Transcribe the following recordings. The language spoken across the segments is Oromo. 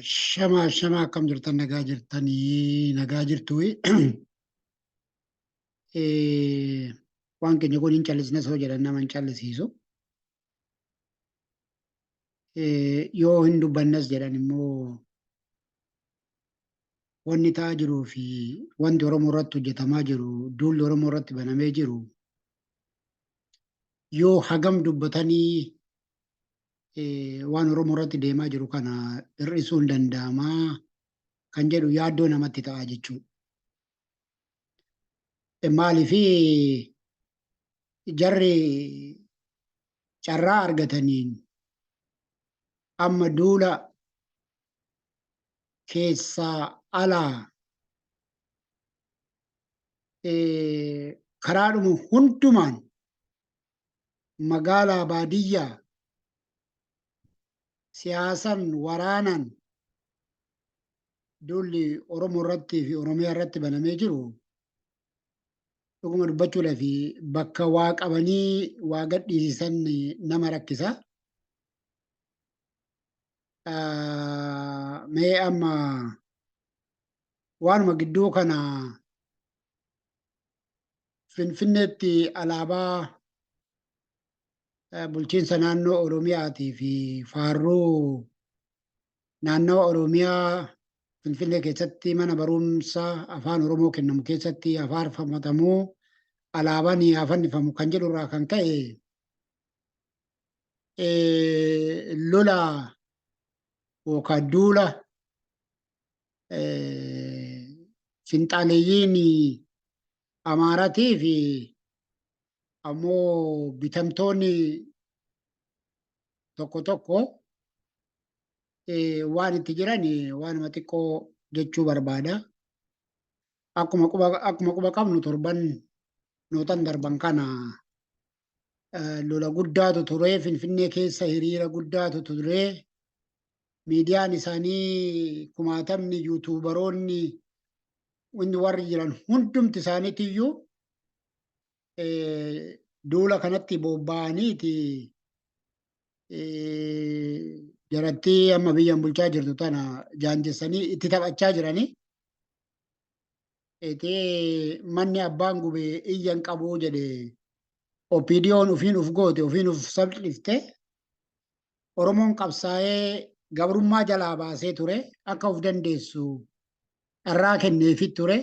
Shama akkam jirtan nagaa jirtanii nagaa jirtu. Waan keenya kun hin callisne soo jedhan nama hin callisiisu. Yoo hin dubbannes jedhan immoo wanni ta'aa jiruu fi wanti Oromoo irratti hojjetamaa jiru, duulli Oromoo irratti banamee jiru yoo hagam dubbatanii waan Oromoo irratti deemaa jiru kana hir'isuun danda'amaa kan jedhu yaaddoo namatti ta'a jechuudha. Maaliifi jarri carraa argataniin amma duula keessaa alaa karaadhuma hundumaan magaalaa baadiyyaa siyaasan waraanan duulli Oromoo irratti fi Oromiyaa irratti banamee jiru dhuguma dubbachuudhaa fi bakka waa qabanii waa gadhiisisan nama rakkisa. Mee amma waanuma gidduu kana Finfinneetti alaabaa bulchiinsa naannoo Oromiyaatii fi faarruu naannoo Oromiyaa Finfinnee keessatti mana barumsaa afaan Oromoo kennamu keessatti afaarfatamuu alaabaan haa fannifamu kan jedhu irraa kan ka'e lola yookaan duula finxaaleeyyiin Amaaratii fi ammoo bitamtoonni tokko tokko waan itti jiran waanuma xiqqoo jechuu barbaada. Akkuma quba qabnu torban nootan darban kana lola guddaatu ture. Finfinnee keessa hiriira guddaatu ture. Miidiyaan isaanii kumaatamni yuutuubaroonni wanni warri jiran hundumti isaaniitiyyuu duula kanatti bobba'aniiti jaratti amma biyyan bulchaa jirtu tana jaanjessanii itti taphachaa jiranii. Manni abbaan gube iyyan qabuu jedhe OPDO'n ufiin uf goote ufiin uf salphifte. Oromoon qabsaa'ee gabrummaa jalaa baasee ture akka uf dandeessu irraa kenneefit ture.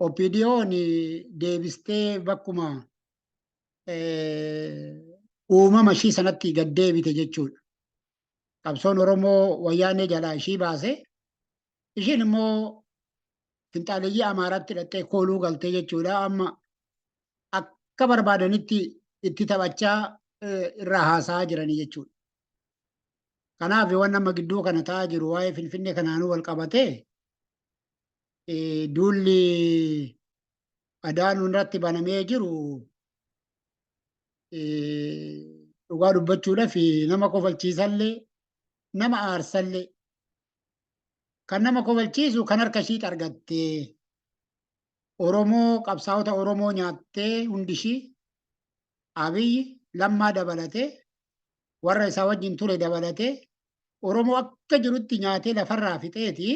OPDO'n deebistee bakkuma uumama ishii sanatti gad deebite jechuudha. Qabsoon Oromoo wayyaanee jalaa ishii baase ishiin immoo finxaaleeyyii Amaaraatti hidhattee kooluu galtee jechuudha. Amma akka barbaadanitti itti taphachaa irraa haasa'aa jiranii jechuudha. Kanaaf waan amma gidduu kana ta'aa jiru waa'ee Finfinnee kanaanuu wal qabatee duulli Adaanuun irratti banamee jiru dhugaa dubbachuudhaaf nama kofalchiisallee nama aarsallee kan nama kofalchiisu kan harka ishiitti argattee Oromoo qabsaa'ota Oromoo nyaattee hundishii Abiyyi Lammaa dabalatee warra isaa wajjin ture dabalatee Oromoo akka jirutti nyaatee lafarraa fixeeti.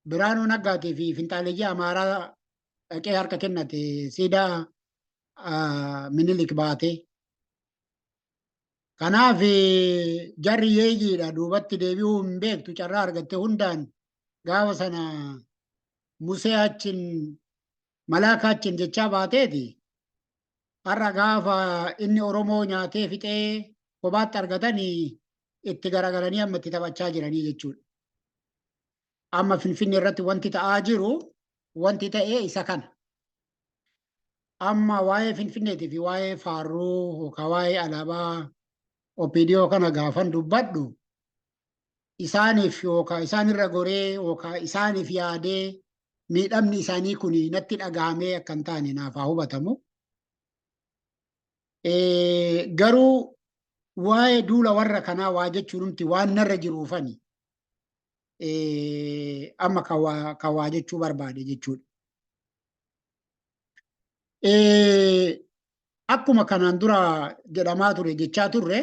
Biraanuu Naggaatii fi finxaaleeyyii Amaaraa dhaqee harka kennate siidaa Minilik baatee. Kanaaf jarri yeeyyiidha duubatti deebi'uu hin beektu carraa argatte hundaan gaafa sana Musee achiin Malaakaa achiin jechaa baateeti. Har'a gaafa inni Oromoo nyaatee fixee kophaatti argatanii itti garagalanii amma itti taphachaa jiranii jechuudha. Amma Finfinnee irratti wanti ta'aa jiru wanti ta'ee isa kana. Amma waa'ee Finfinneetii fi waa'ee faarruu yookaan waa'ee alaabaa OPDO kana gaafan dubbadhu isaaniif yookaan isaanirra goree yookaan isaaniif yaadee miidhamni isaanii kun natti dhagahamee akka hin taane naaf haa hubatamu. Garuu waa'ee duula warra kanaa waa jechuunumti waan narra jiruufani amma kan waa jechuu barbaade jechuudha. Akkuma kanaan dura jedhamaa ture jechaa turre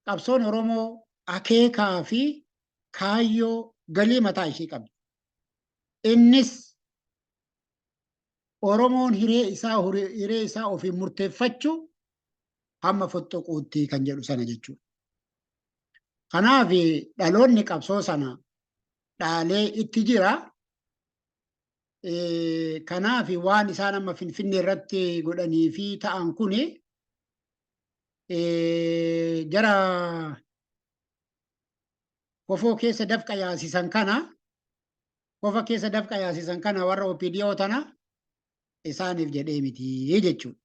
qabsoon Oromoo akeekaa fi kaayyoo galii mataa ishee qabdi. Innis Oromoon hiree isaa ofiin murteeffachuu hamma fottoquutti kan jedhu sana jechuudha. Kanaaf dhaloonni qabsoo sana dhaalee itti jira. Kanaaf waan isaan amma Finfinnee irratti godhanii fi ta'an kuni jara kofoo keessa dafqa yaasisan kana warra OPDO tana isaaniif jedhee miti jechuudha.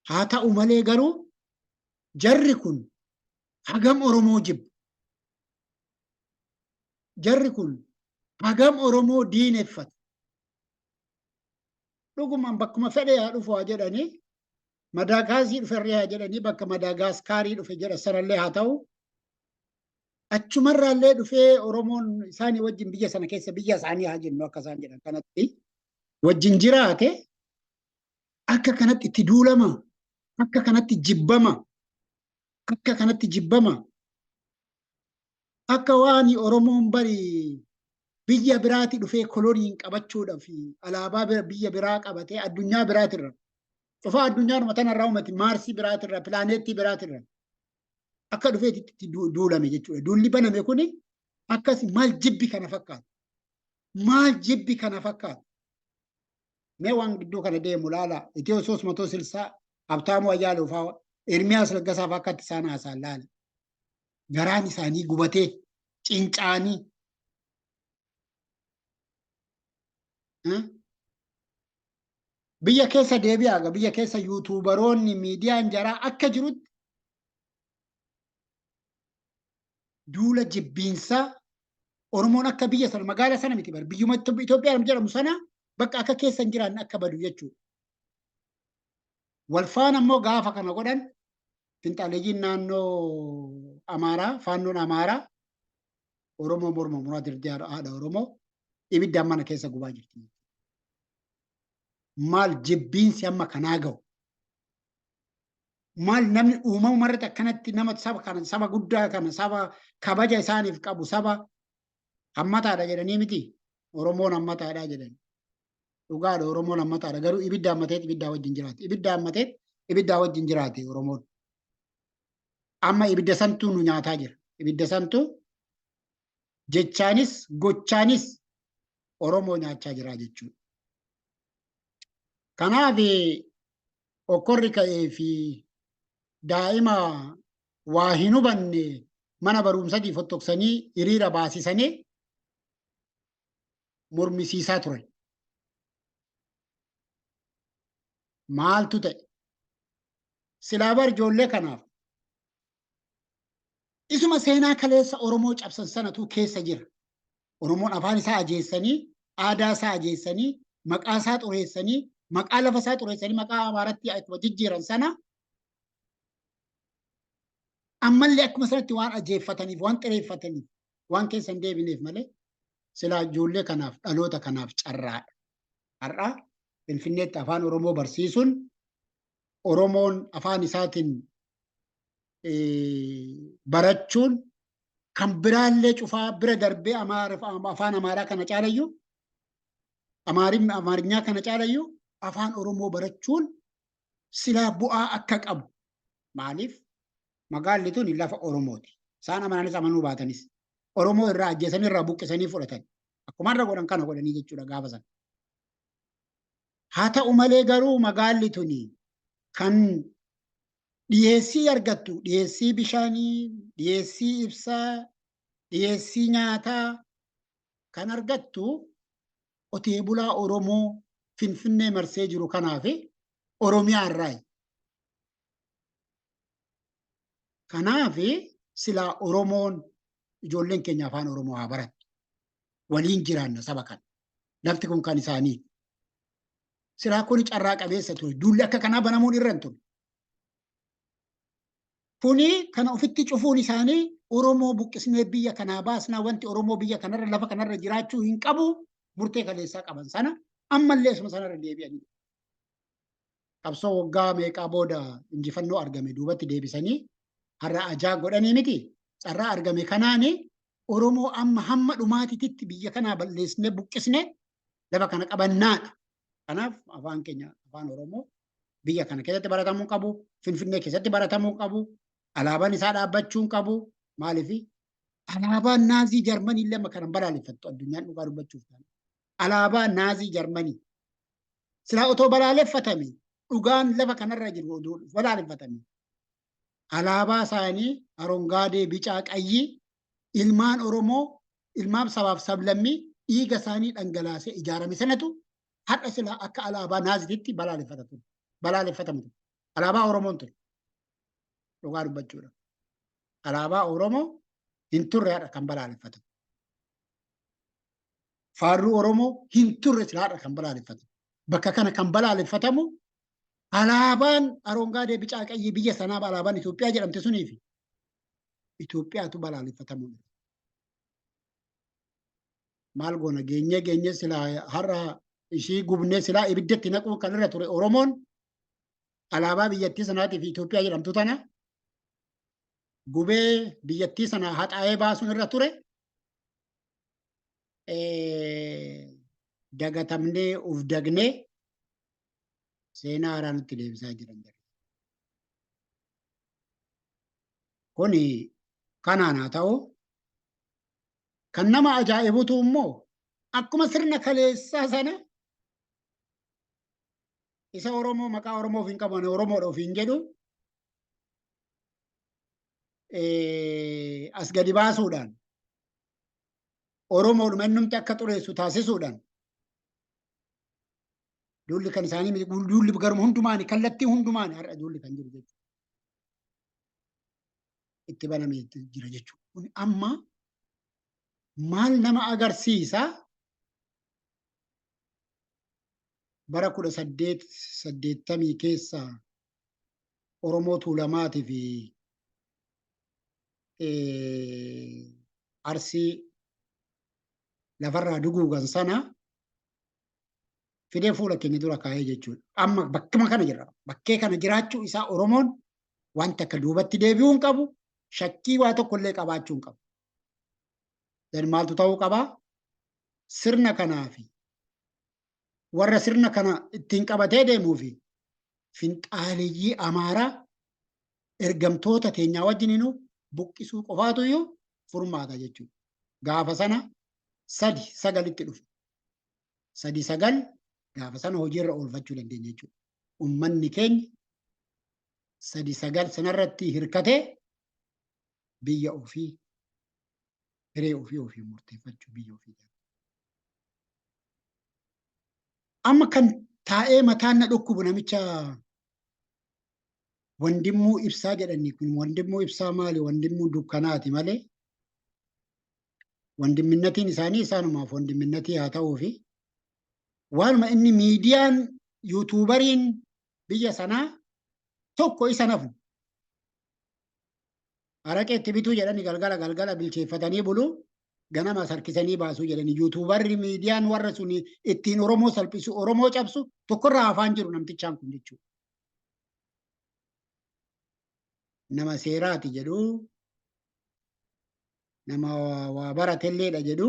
Haa ta'u malee garuu jarri kun hagam Oromoo jibbu. Jarri kun hagam Oromoo diineffatu. Dhugumaan bakkuma fedhe haa dhufu haa jedhanii Madaagaasii dhuferree haa jedhanii bakka Madaagaaskaarii dhufe jedha sanallee haa ta'u achumarraallee dhufee Oromoon isaanii wajjin biyya sana keessa biyya isaanii haa jennu akka isaan jedhan kanatti wajjin jiraate akka kanatti itti duulama, akka kanatti jibbama, akka waan Oromoon bari biyya biraati dhufee koloniin qabachuudhaaf alaabaa biyya biraa qabatee addunyaa biraatirra cufaa addunyaa tanarraa uumati Maarsii biraatirra pilaaneettii biraatirra akka dhufeetti duulame jechuudha. Duulli baname kuni akkas maal jibbi kana fakkaata. Mee waan gidduu kana deemu laala Itiyoo 360 Habtaamuu Ayyaaluu fa'aa Ermiyaas Laggasaa fa'aa akkatti isaan haasa'an laala. Garaan isaanii gubatee cincaanii biyya keessa deebi'aa biyya keessa yuutuubaroonni miidiyaan jaraa akka jirutti duula jibbiinsaa Oromoon akka biyya sana magaala sana miti bar biyyuma Itoophiyaa jedhamu sana bakka akka keessa hin jiraanne akka badu jechuudha. Walfaan ammoo gaafa kana godhan finxaaleeyyiin naannoo Amaaraa faannoon Amaaraa Oromoo morma muraa dirtee haadha Oromoo ibiddaan mana keessa gubaa jirti. Maal jibbiinsi amma kanaa ga'u? Maal namni uumama irratti akkanatti nama saba guddaa kana saba kabaja isaaniif qabu saba hammataadha jedhanii miti. Oromoon hammataadha jedhani. Dhugaadha Oromoon hammataadha garuu ibidda hammateet ibiddaa wajjin jiraate. Ibidda hammateet ibiddaa wajjin jiraate Oromoon. Amma ibidda santuu nu nyaataa jira. Ibidda santuu jechaanis gochaanis Oromoo nyaachaa jira jechuudha. Kanaaf okkorri ka'ee fi daa'ima waa hin hubanne mana barumsatii fottoksanii hiriira baasisanii mormisiisaa turan. Maaltu ta'e? Silaa bar ijoollee kanaaf isuma seenaa kaleessa Oromoo cabsan sanatu keessa jira. Oromoon afaan isaa ajeessanii, aadaa isaa ajeessanii, maqaa isaa xureessanii, maqaa lafa isaa xureessanii, maqaa Amaaratti akkuma jijjiiran sana ammallee akkuma sanatti waan ajeeffataniif, waan xireeffataniif, waan keessa hin deebineef malee silaa ijoollee kanaaf dhaloota kanaaf carraadha. Har'aa Finfinneetti afaan Oromoo barsiisuun Oromoon afaan isaatiin barachuun kan biraallee cufaa bira darbee afaan Amaaraa kana caalayyuu Amaarinyaa kana caalayyuu afaan Oromoo barachuun silaa bu'aa akka qabu. Maaliif? Magaalli tun lafa Oromooti. Isaan amananis amanuu baatanis. Oromoo irraa ajjeesanii irraa buqqisanii fudhatan. Akkuma irra godhan kana godhanii jechuudha gaafa sana. Haa ta'u malee garuu magaalli tuni kan dhiyeessii argattu, dhiyeessii bishaanii, dhiyeessii ibsaa, dhiyeessii nyaataa kan argattu qotee bulaa Oromoo Finfinnee marsee jiru kanaaf Oromiyaa irraayi. Kanaaf silaa Oromoon ijoolleen keenya afaan Oromoo haa barattu. Waliin jiraanna saba kana. Lafti kun kan isaanii. Silaa kun carraa qabeessa ture. Duulli akka kanaa banamuun irra hin turre. Kuni kana ofitti cufuun isaanii Oromoo buqqisnee biyya kanaa baasnaa wanti Oromoo biyya kanarra lafa kanarra jiraachuu hin qabu murtee kaleessaa qaban sana ammallee isuma sanarra deebi'anii. Qabsoo waggaa meeqaa booda injifannoo argame duubatti deebisanii har'a ajaa godhanii miti carraa argame kanaani Oromoo amma hamma dhumaatitti biyya kanaa balleessine buqqisne lafa kana qabannaadha. Kanaaf afaan keenya afaan Oromoo biyya kana keessatti baratamuu qabu, Finfinnee keessatti baratamuu qabu, alaabaan isaa dhaabbachuu qabu. Maaliif alaabaan naazii Jarmanii lama kan balaaleffattu addunyaan dhugaa dubbachuuf ta'a. Alaabaan naazii Jarmanii silaa otoo balaaleffatame dhugaan lafa kanarra jiru balaaleffatame. Alaabaa isaanii arongaadee bicaa qayyii ilmaan Oromoo ilmaan sabaaf sablammii dhiiga isaanii dhangalaasee ijaarame sanatu har'a silaa akka alaabaa naazitiitti balaaleffatamu. Alaabaa Oromoon ture dhugaa dubbachuudha. Alaabaa Oromoo hin turre har'a kan balaaleffatamu. Faarruu Oromoo hin turre silaa har'a kan balaaleffatamu. Bakka kana kan balaaleffatamu alaabaan arongaadee bicaa qayyii biyya sanaa alaabaan Itoophiyaa jedhamte suniifi Itoophiyaatu balaaleffatamu. Maal goona geenye silaa har'a ishii gubnee silaa ibiddatti naquu kan irra ture Oromoon alaabaa biyyattii sanaatiif Itoophiyaa jedhamtu tana gubee biyyattii sana haxaa'ee baasuun irra ture. Dagatamnee uf dagnee seenaa haaraa nutti deebisaa jiran. Kuni kanaan haa ta'u kan nama ajaa'ibutu immoo akkuma sirna kaleessaa sana isa Oromoo maqaa Oromoof hin qaban Oromoodha ofiin jedhu as gadi baasuudhaan Oromoodhuma innumti akka xureessu taasisuudhaan duulli kan isaanii duulli garuma hundumaani kallattii hundumaani har'a duulli kan jiru jechuudha. Itti banamee jira jechuudha. Kun amma maal nama agarsiisa? Bara 1880 keessa Oromoo Tuulamaatii fi Arsii lafarraa duguugan sana fidee fuula keenya dura kaa'ee jechuudha. Amma bakkuma kana jira. Bakkee kana jiraachuu isaa Oromoon wanta akka duubatti deebi'uu hin qabu. Shakkii waa tokkollee qabaachuu hin qabu. Dan maaltu ta'uu qabaa? Sirna kanaa fi warra sirna kana ittiin qabatee deemuu fi finxaaleeyyii Amaaraa ergamtoota teenyaa wajjininu buqqisuu qofaatu iyyuu furmaata jechuudha. Gaafa sana 3-9 dhufu. 3-9 gaafa sana hojiirra oolfachuu dandeenya jechuudha. Uummanni keenya 3-9 sanarratti hirkatee biyya ofii hiree ofii murteeffachuu biyya ofii. Amma kan taa'ee mataan na dhukkubu namicha Wandimmuu Ibsaa jedhanii kun Wandimmuu Ibsaa maali? Wandimmuu dukkanaati malee wandimminnatiin isaanii isaanumaaf wandimminnatii haa ta'uu fi waanuma inni miidiyaan yuutuubariin biyya sanaa tokko isa nafu araqeetti bituu jedhanii galgala bilcheeffatanii bulu ganama sarkisanii baasuu jedhanii yuutuubarri miidiyaan warra suni ittiin Oromoo salphisu Oromoo cabsu tokkorraa afaan jiru namtichaan kun jechuudha. Nama seeraati jedhu nama waa baratelleedha jedhu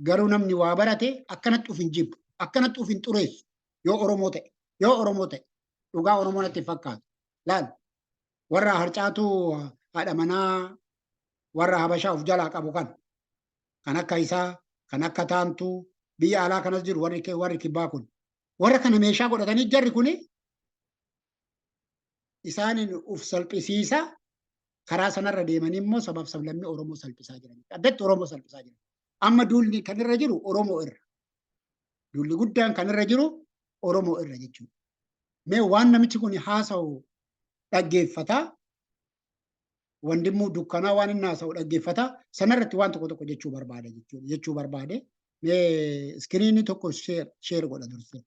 garuu namni waa barate akkanatti uf hin jibbu akkanatti uf hin xureessu yoo Oromoo ta'e dhugaa Oromoo natti fakkaatu laal warra harcaatu haadha manaa warra Habashaa of jalaa qabu kan akka isaa kan akka taantuu biyya alaa kanas jiru warri kibbaa kun warra kana meeshaa godhatanii jarri kuni isaanin uf salphisiisa karaa sanarra deemanii immoo sabaaf sablammii Oromoo salphisaa jiran. Addatti Oromoo salphisaa jiran. Amma duulli kan irra jiru Oromoo irra. Duulli guddaan kan irra jiru Oromoo irra jechuudha. Mee waan namichi kun haasa'u dhaggeeffataa Wandimmuu dukkanaa waan inni haasa'u dhaggeeffataa sanarratti waan tokko jechuu barbaada jechuudha. Jechuu barbaade mee iskiriinii tokko sheer godha dursee.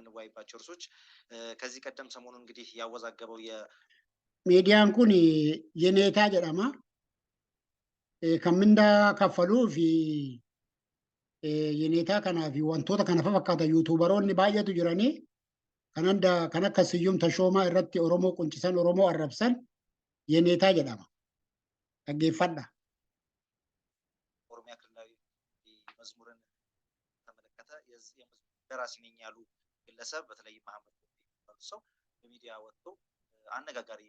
የምንወያይባቸው እርሶች ከዚህ ቀደም ሰሞኑን እንግዲህ ያወዛገበው ሚዲያን ኩን የኔታ ጀዳማ ከምንዳ ከፈሉ ፊ የኔታ ከናፊ ወንቶታ ከነፈ ፈካታ ዩቱበሮኒ ባየቱ ጅራኒ ከነንዳ ከነከ ስዩም ተሾማ irratti ኦሮሞ ቁንጭሰን ኦሮሞ አረብሰን የኔታ ጀዳማ አገፈዳ ኦሮሚያ ክልላዊ መዝሙርን ተመለከተ የመዝሙር ደራሲ ነኝ ያሉ ግለሰብ በተለይ መሐመድ ሰው በሚዲያ ወጥቶ አነጋጋሪ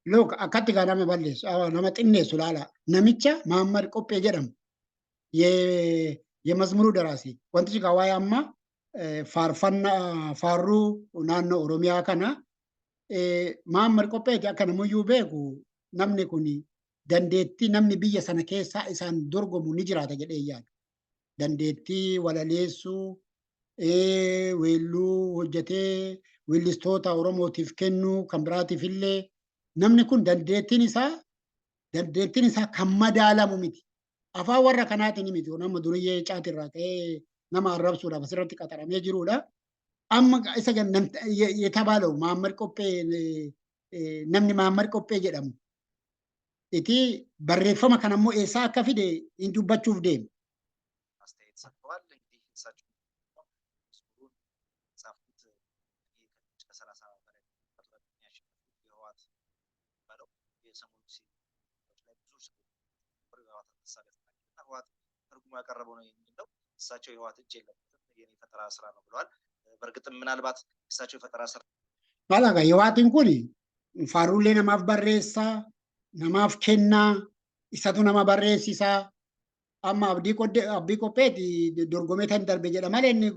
ሎክ አካቲ ጋዳመ ባሌስ ነመ ጥኔሱ ላላ ነሚቻ መሐመድ ቆጴ ጀደም የመዝሙሩ ደራሲ ወንትሽ ጋዋያማ ፋርፈና ፋሩ ናኖ ኦሮሚያ ከና መሐመድ ቆጴ አከነ ሙዩ ቤኩ namni kuni dandeettii namni biyya sana keessa isaan dorgomu ni jiraata jedhee yaadu. Dandeettii walaleessuu weelluu hojjetee weellistoota Oromootiif kennuu kan biraatiif illee namni kun dandeettiin isaa kan madaalamu miti. Afaan warra kanaatiin miti nama duriyyee caatirraa ka'ee nama arrabsuudhaaf asirratti qaxaramee jirudha. Amma isa የተባለው መሐመድ ቆጴ namni መሐመድ ቆጴ jedhamu እቲ barreeffama kana immoo eessaa akka fide hin dubbachuuf deemu. አስተያየት ሰጥተዋል። እንግዲህ እሳቸው መዝሙሩን ጻፉት ከ30 በላይ ያሸነፉት የህወሓት ባለው የሰሞኑ ሲዎች ላይ ብዙ ህወሓት ተሳተፈና ህወሓት ትርጉሙ ያቀረበው ነው የሚለው እሳቸው የህወሓት እጅ የለበትም የኔ ፈጠራ ስራ ነው ብለዋል። በእርግጥም ምናልባት እሳቸው የፈጠራ ስራ ማላጋ የህወሓትን ኩኒ ፋሩሌ ነማፍ በሬሳ namaaf kennaa isatu nama barreessisaa amma abdii qopheeti dorgomee tan darbe jedha malee inni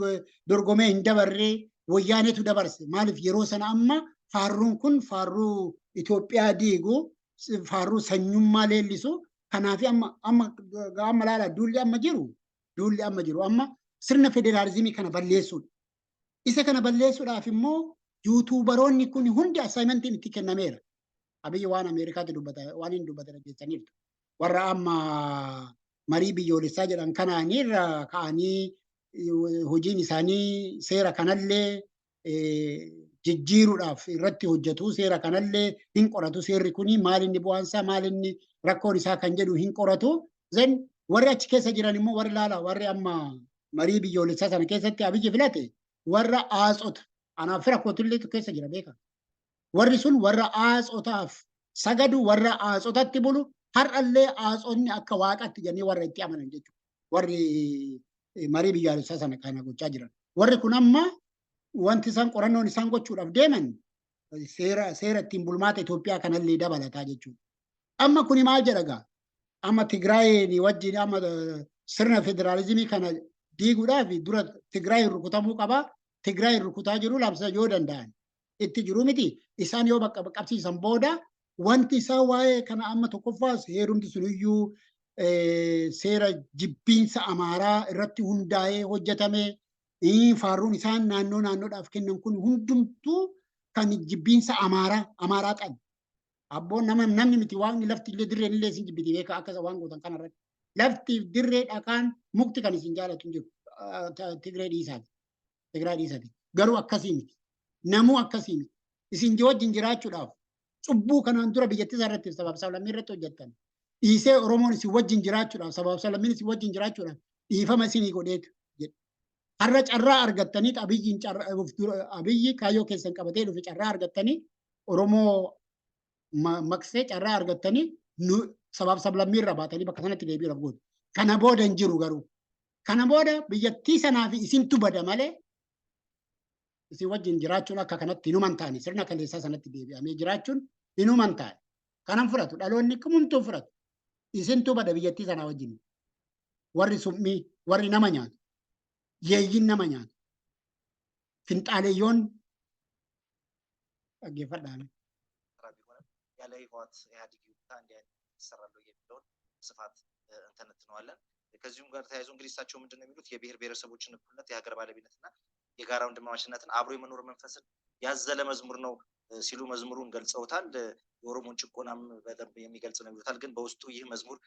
dorgomee hin dabarree wayyaanetu dabarse maaliif yeroo sana amma faarruun kun faarruu Itoophiyaa diigu faarruu sanyummaa leellisu kanaaf amma laala duulli amma jiru amma sirna federaalizimii kana balleessuudha. Isa kana balleessuudhaaf immoo yuutuubaroonni kun hundi assaayimentiin itti kennameera. Abiyyi waan Ameerikaatti dubbata waan hin dubbatan jettaniirtu. Warra amma marii biyyoolessaa jedhan kanaanirra ka'anii hojiin isaanii seera kanallee jijjiiruudhaaf irratti hojjetu. Seera kanallee hin qoratu. Seerri kuni maalinni bu'aansaa maalinni rakkoon isaa kan jedhu hin qoratu. Zen warri achi keessa jiran immoo warri laala warri amma marii biyyoolessaa sana keessatti Abiyyi filate warra aatsota. Anaaf fira kootilleetu keessa jira beeka. Warri sun warra aatsotaaf sagadu warra aatsotatti bulu har'allee aatsonni akka waaqatti jennee warra itti amanan jechuudha. Warri marii biyyaalessaa sana kana gochaa jiran. Warri kun amma wanti isaan qorannoon isaan gochuudhaaf deeman seera ittiin bulmaata Itoophiyaa kanallee dabalataa jechuudha. Amma kuni maal jedha gaa? Amma Tigraayeen wajjin amma sirna federaalizimii kana diiguudhaaf dura Tigraay rukutamuu qabaa. Tigraay rukutaa jiru labsa yoo danda'an. Itti jiru miti isaan yoo bakka qabsiisan booda wanti isaa waa'ee kana amma tokkoffaas heerumti suniyyuu seera jibbiinsa amaaraa irratti hundaa'ee hojjetame faarruun isaan naannoodhaaf kennan kun hundumtuu kan jibbiinsa amaaraa qabu. Abboon namni miti waaqni lafti illee dirreen illee isin jibbiti beeka akka waan gootan kanarratti. Lafti dirree dhakaan mukti kan isin jaalatu jiru Tigree dhiisaati. Garuu akkasii miti. Namuu akkasii miti. Isin wajjin jiraachuudhaaf cubbuu kanaan dura biyyattii isaa irratti sabaaf sablammii irratti hojjettan. Dhiisee Oromoon isin wajjin jiraachuudhaaf sabaaf sablammiin isin wajjin jiraachuudhaaf dhiifama isinii godheetu jedha. Har'a carraa argattanii abiyyi kaayyoo keessan qabatee dhufe carraa argattanii Oromoo maqsee carraa argattanii sabaaf sablammii irra baatanii bakka sanatti deebi'uudhaaf gootu. Kana booda hin jiru garuu. Kana booda biyyattii sanaa fi isintu bada malee isin wajjin jiraachuun akka kanatti hinuman taane sirna kaleessaa sanatti deebi'amee jiraachuun hinuman taane kanan fudhatu dhaloonni kumumtuu fudhatu isintu bada biyyattii sanaa wajjin warri summii warri nama nyaatu yeeyyiin nama nyaatu finxaaleeyyoon dhaggeeffadhaan. ያለ ህወሓት ኢህአዴግ ይውጣ እንዲህ አይነት ይሰራሉ የሚለውን ስፋት እንተነትነዋለን። ከዚሁም ጋር ተያይዞ እንግዲህ እሳቸው ምንድን ነው የሚሉት የብሔር ብሔረሰቦችን እኩልነት የሀገር ባለቤትነትና የጋራ ወንድማማችነትን አብሮ የመኖር መንፈስን ያዘለ መዝሙር ነው ሲሉ መዝሙሩን ገልጸውታል። የኦሮሞን ጭቆናም በደንብ የሚገልጽ ነው ይሉታል። ግን በውስጡ ይህ መዝሙር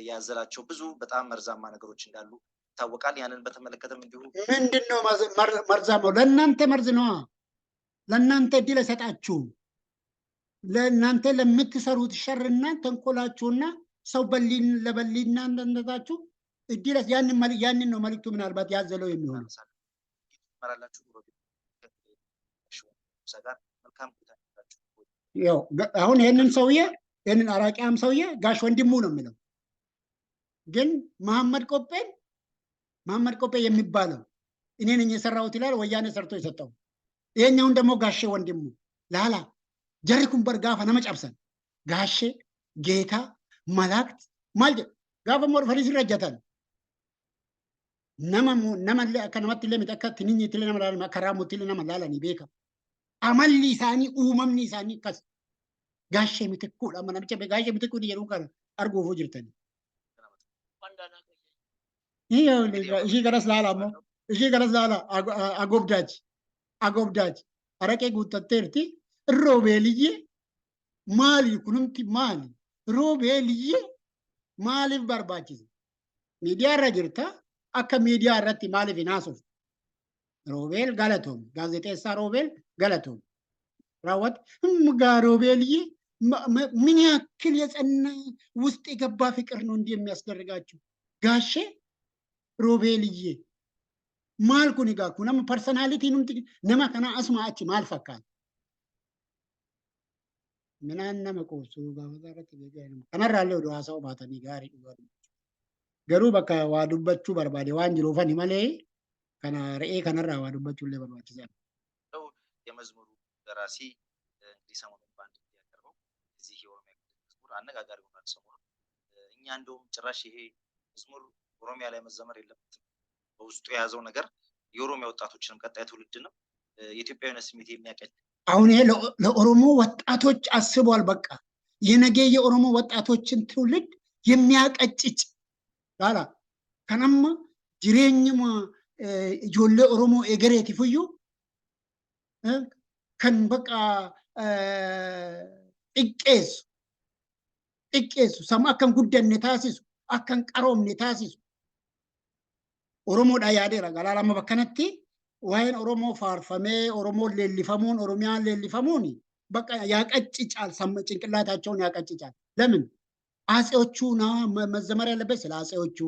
ያዘላቸው ብዙ በጣም መርዛማ ነገሮች እንዳሉ ይታወቃል። ያንን በተመለከተም እንዲሁ ምንድነው መርዛማው? ለእናንተ መርዝ ነዋ። ለእናንተ እድል አይሰጣችሁም። ለእናንተ ለምትሰሩት ሸርና ተንኮላችሁና ሰው ለበሊና እንደነታችሁ እድል ያንን ነው መልዕክቱ ምናልባት ያዘለው የሚሆነው። መራላችሁ ጋር መልካም ያው አሁን ይህንን አራቂያም ሰውዬ ጋሽ ወንድሙ ነው የሚለው። ግን መሐመድ ቆጴ የሚባለው እኔ ነኝ የሰራሁት ይላል። ወያኔ ሰርቶ የሰጠው። ይሄኛውን ደግሞ ጋሼ ወንድሙ ላላ ጀሪኩን በርጋፋ ነመጫብሰን ጋሼ ጌታ መላእክት ማል ጋፈ ሞር ፈሪስ ይረጀታል ነመለ ከነመት ለሚጠካ ትንኝ ትለ ነመላል ከራሙ ትለ ነመላላኒ ቤካ አመሊ ሳኒ ኡመምኒ ሳኒ ከስ ጋሼ ምትኩ ለማናብጨ በጋሼ ምትኩ ይየሩ ከረ አርጎ ፎጅርተን ይሄ ገረስ ላላሞ ይሄ ገረስ ላላ አጎብዳጅ አረቄ ጉጠቴርቲ ሮቤልዬ ማሊ ኩኑምቲ ማሊ ሮቤልዬ ማሊፍ በርባችስ ሚዲያ ረጅርታ አከ ሚዲያ ረቲ ማሊፍ ናሱፍ ሮቤል ገለቶም ጋዜጤሳ ሮቤል ገለቶም ራወት ምጋ ሮቤልዬ ምን ያክል የጸና ውስጥ የገባ ፍቅር ነው እንዲህ የሚያስደርጋችሁ ጋሼ ሮቤልዬ ማልኩን ይጋኩ ነም ፐርሰናሊቲ ኑምቲ ነማ ከና አስማአች ማልፈካል ምናነ መቆሱ ባወዛረት ይገኛል ከነራለ ወደ ዋሳው ባተኒ ጋሪ ገሩ በቃ ዋዱበቹ በርባዴ ዋን ጅሮፈን ይመሌ ከና ረኤ ከነራ ዋዱበቹ ለበርባች ዘን ነው የመዝሙሩ ደራሲ እንግዲህ ሰሞኑን ባንድ ያቀርበው እዚህ የኦሮሚያ መዝሙር አነጋጋሪ ሆኗል። ሰሞኑን እኛ እንደውም ጭራሽ ይሄ መዝሙር ኦሮሚያ ላይ መዘመር የለበትም በውስጡ የያዘው ነገር የኦሮሚያ ወጣቶችንም ቀጣይ ትውልድንም የኢትዮጵያዊነት ስሜት የሚያቀጭ አሁን ይሄ ለኦሮሞ ወጣቶች አስቧል። በቃ የነገ የኦሮሞ ወጣቶችን ትውልድ የሚያቀጭጭ ላላ ከነማ ጅሬኝማ ጆሌ ኦሮሞ ኤገሬት ይፍዩ ከን በቃ xiqqeessu sama akkan guddanne taasisu akkan qaroomne taasisu oromoodha yaadeera galaalama bakkanatti waa'een oromoo faarfamee oromoon leellifamuun oromiyaan leellifamuun በቃ ያቀጭጫል፣ ጭንቅላታቸውን ያቀጭጫል። ለምን አጼዎቹ መዘመር ያለበት ስለ አጼዎቹ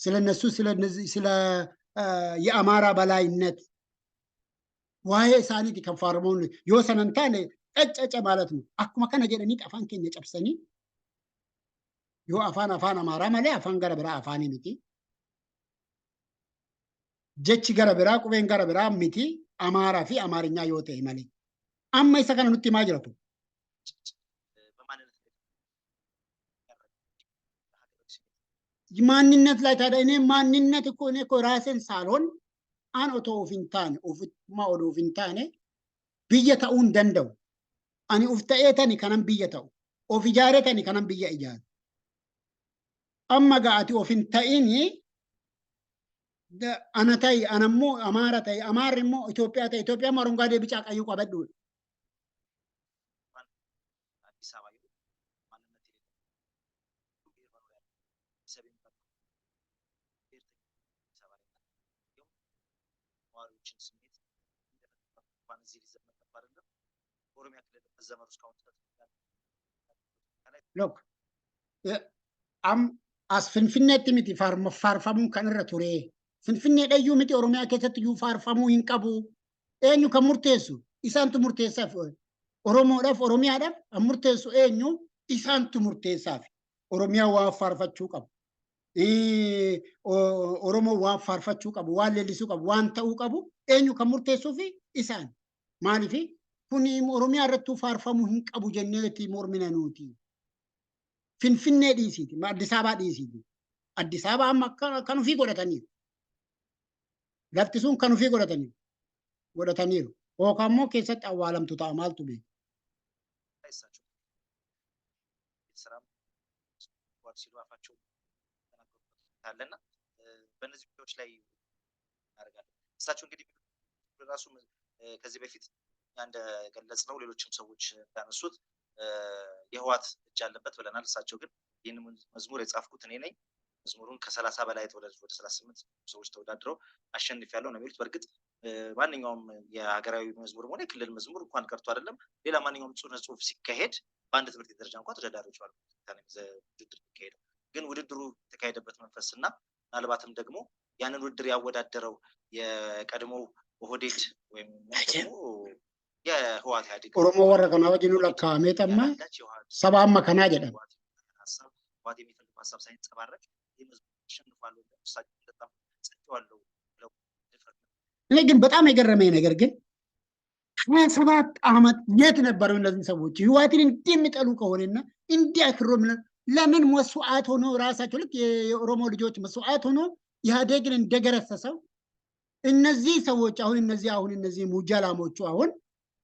ስለነሱ ስለ የአማራ በላይነት ዋዬ ሳኒት ከፋርሞን ዮሰነንታን ቀጨጨ ማለት ነው። አኩማ ከነ ጀደኒ አፋን ከኛ ጨብሰኒ ዮ አፋን አማራ ማለ አፋን ገረ ብራ አፋኒ ሚቲ ጀቺ ገረ ብራ ቁቤን ገረ ብራ ሚቲ አማራ ፊ አማርኛ ዮቴ ማለ አማ ይሰከነ ኑቲ ማጅራቱ ማንነት ላይ ታዲያ እኔ ማንነት እኮ እኔ እኮ ራሴን ሳልሆን አን ኦቶ ኦፊንታኔ ኦፊማ ኦዶ ኦፊንታኔ ብየ ተኡን ደንደው አኒ ኡፍተኤተኒ ከነም ብየ ተኡ ኦፊጃሬተኒ ከነም ብየ እጃር አማ ጋአቲ ኦፊንታኢኒ አነታይ አነሞ አማራታይ አማርሞ ኢትዮጵያ ታይ ኢትዮጵያ አረንጓዴ ቢጫ ቀይ ቆበዱ ሎክ አም አስ ፍንፍኔት ሚቲ ፋርፋሙን ከንረ ቱሬ ፍንፍኔ ደዩ ሚቲ ኦሮሚያ keessatti ዩ ፋርፋሙ ሂንቀቡ ኤኙ ከሙርቴሱ ኢሳንቱ ሙርቴሳፍ ኦሮሞዳፍ ኦሮሚያዳፍ አሙርቴሱ ኤኙ ኢሳንቱ ሙርቴሳፍ ኦሮሚያ ዋ ፋርፋቹ ቀቡ ኦሮሞ ዋ ፋርፋቹ ቀቡ ዋ ሌሊሱ ቀቡ ዋን ተኡ ቀቡ ኤኙ ከሙርቴሱ ፊ ኢሳን ማሊፊ ኩኒ ኦሮሚያ ረቱ ፋርፋሙ ሂንቀቡ ጀነቲ ሞርሚነኑቲ ፍንፍኔ ዲሲቲ አዲስ አበባ ዲሲቲ አዲስ አበባ ከኑፊ ጎዳተኒ ለፍቲሱን ከኑፊ ጎዳተኒ ኦካሞ ከሰጥ አዋለምቱ ታማልቱ ቤ አለና በእነዚህ ጉዳዮች ላይ እናደርጋለን። እሳቸው እንግዲህ ራሱ ከዚህ በፊት እንደገለጽ ነው ሌሎችም ሰዎች እንዳነሱት የህዋት እጅ አለበት ብለናል። እሳቸው ግን ይህን መዝሙር የጻፍኩት እኔ ነኝ መዝሙሩን ከ30 በላይ ተወዳድረው ወደ 38 ሰዎች ተወዳድረው አሸንፊያለሁ ነው የሚሉት። በእርግጥ ማንኛውም የሀገራዊ መዝሙር ሆነ የክልል መዝሙር እንኳን ቀርቶ አይደለም ሌላ ማንኛውም ጽሁፍ ሲካሄድ በአንድ ትምህርት ቤት ደረጃ እንኳን ተወዳዳሪዎች ባሉ ውድድር የሚካሄደው ግን ውድድሩ የተካሄደበት መንፈስ እና ምናልባትም ደግሞ ያንን ውድድር ያወዳደረው የቀድሞ ኦህዴድ ወይም ደግሞ የህወሓት ኢህአዴግ ኦሮሞ ወረቀና ወጅኑ ለካ ሜጠማ ሰባማ ከና ጀደም ህወሓት የሚፈልገው ሀሳብ ሳይንጸባረቅ የመዝሙር ተሸንፏል እሳቸው በጣም ጽድዋለው ብለው እኔ ግን በጣም የገረመኝ ነገር ግን 27 ዓመት የት ነበሩ እነዚህ ሰዎች? ህወሓትን እንዲህ የሚጠሉ ከሆነና እንዲህ አክሮ ለምን መስዋዕት ሆኖ ራሳቸው ልክ የኦሮሞ ልጆች መስዋዕት ሆኖ ኢህአዴግን እንደገረሰሰው እነዚህ ሰዎች አሁን እነዚህ ሙጃላሞቹ አሁን